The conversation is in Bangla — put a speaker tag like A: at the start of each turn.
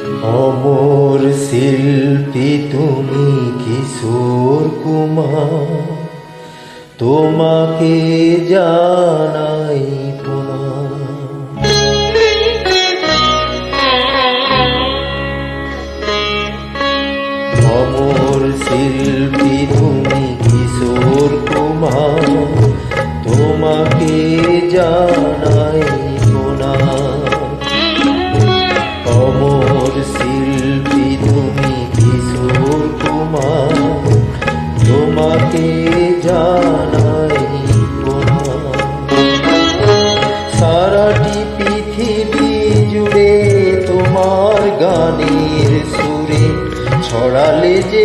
A: অমর শিল্পী তুমি কিশোর কুমার, তোমাকে জানাই প্রণাম। অমর শিল্পী তুমি কিশোর কুমার, তোমাকে জানাই প্রণাম। অমর শিল্পী তুমি কিশোর কুমার, তোমাকে জানাই প্রণাম। সারাটি পৃথিবী জুড়ে তোমার গানের সুরে ছড়ালে যে